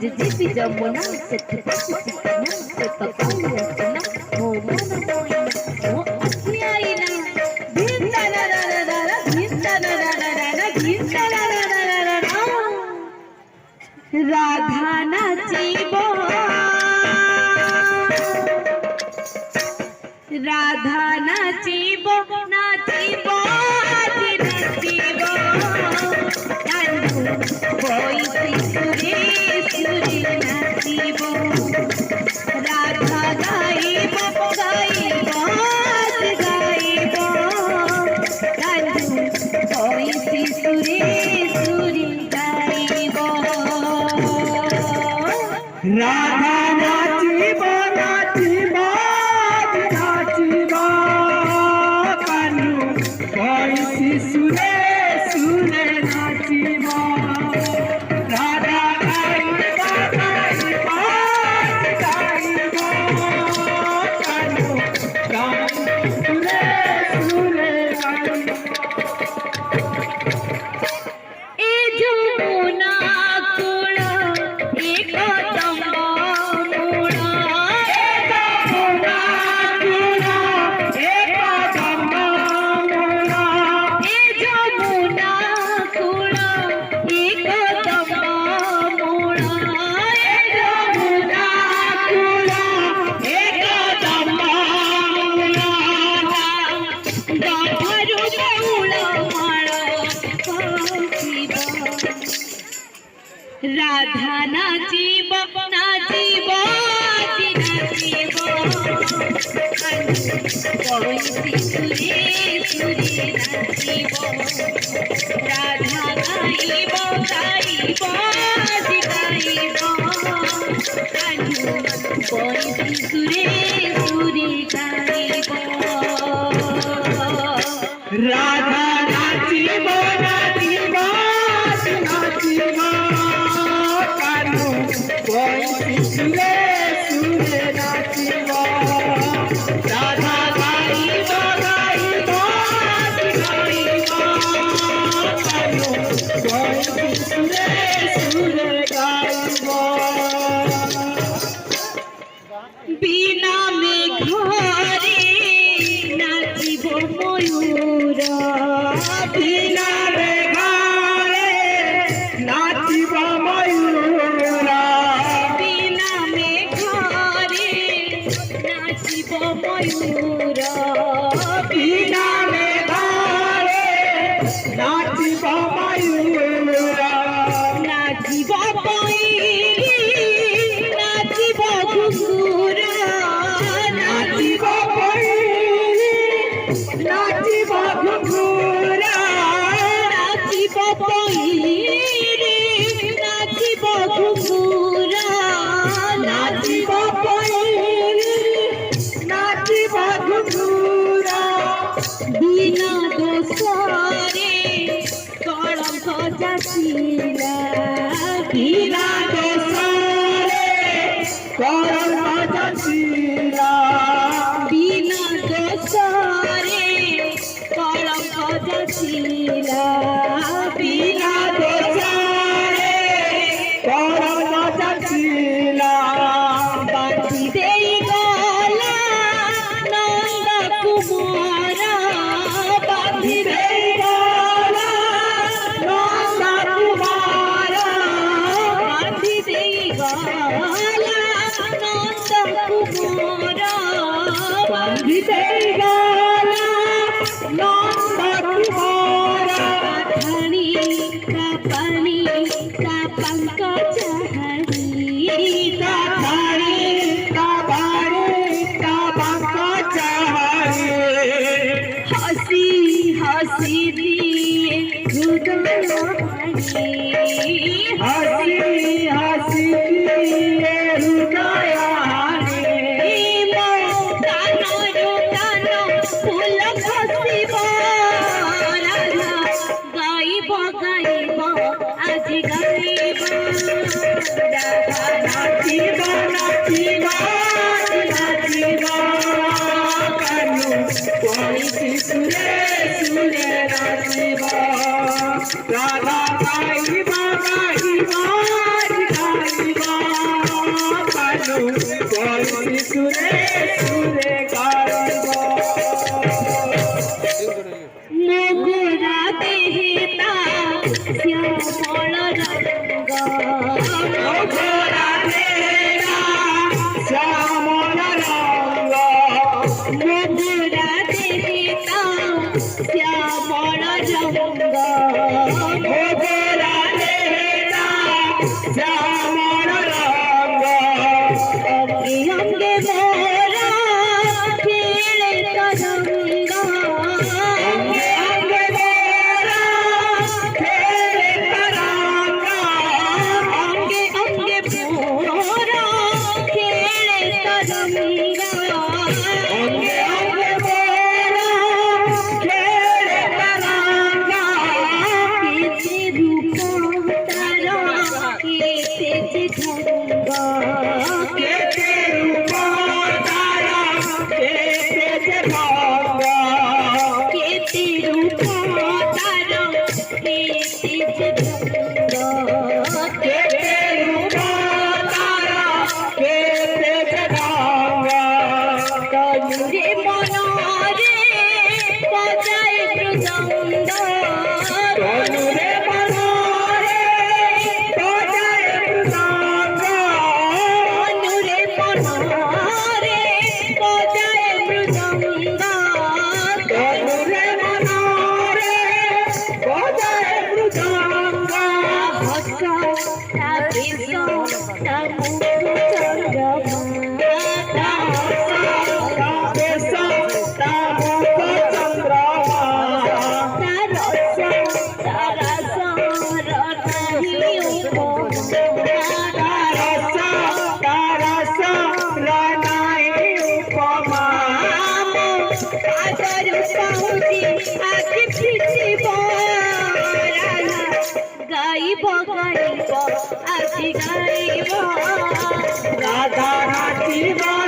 जिबी जमुना से तो ओ अखी आईना भिंदा रा रा रा रा भिंदा रा रा रा रा भिंदा रा रा रा रा राधा नाचिब राधा नाचिब नाचिब नाचिब বইতে সুরে সুরে নাচিব রাধা গাইব গাইব গাইব বইতে সুরে সুরে গাইব রাধা নাচিব নাচিব নাচিব কানু বইতে সুরে সুরে নাচিব राधा नाचिब नाचिब नाचिब बइसी सुरे सुरे नाचिब राधा गाइब गाइब गाइब बइसी सुरे सुरे गाइब राधा नाचिब नाचिब नाचिब कानू बइसी सुरे सुरे नाचिब राधा गाइब गाइब गाइब कानू बइसी सुरे सुरे गाइब बिना में घरे नाचिब मयूर बिना रे घरे नाचिब मयूर बिना में घरे नाचिब मयूर बिना रे घरे नाचिब मयूर नाचिब पैरी नाचिब घुंघुर नाचिब पैरी नाचिब घुंघुर नाचिब पैरी नाचिब घुंघुर नाचिब पैरी नाचिब घुंघुर बिना दोसरे कलंक जाचिला बिना दोसरे कलंक जाचिला बिना दोसरे कलंक जाचिला बिना दोसरे कलंक जाचिला बांधी देई गला नंद कुमार बांधी देई गला नंद कुमार बांधी देई गला नंद कुमार बांधी देई गला नंद कुमार धनी का पानी का पंकज हरी का धारी का बारी का पंकज हरी हसी हसी दिए हृदय हसी हसी दिए हृदय हरी फूल खसिब गाइब गाइब आज गाइब नाचिब नाचिब नाचिब कानू बइसी सुरे सुरे नाचिब राधा गाइब गाइब गाइब সুরে সুরে গাইব মুগুরা দেহিতা শ্যামল রঙ্গ ঘোরা দেনা শ্যামল রঙ্গ মুগুরা দেহিতা শ্যামল রঙ্গ ঘোরা দেনা শ্যামল রঙ্গ অঙ্গে অঙ্গে মোরা খেলে তরঙ্গ অঙ্গে অঙ্গে মোরা খেলে তরঙ্গ অঙ্গে অঙ্গে মোরা খেলে তরঙ্গ অঙ্গে অঙ্গে মোরা খেলে তরঙ্গ কেতে রূপ তারা কেতে ঢঙ্গ কেতে রূপ তারা কেতে যে ভঙ্গ কেতে রূপ তারা কেতে ঢঙ্গ কেতে রূপ তারা কেতে যে ভঙ্গ তনুরে মনরে বজায় মৃদঙ্গ তনুরে মনোরে বজায় মৃদঙ্গ তনুরে মনরে বজায় মৃদঙ্গ তনুরে মনোরে বজায় মৃদঙ্গ ভস্ম তা বেশ তা মুখ চন্দ্রমা গাইব গাইব আজি গাইব রাধা নাচিবা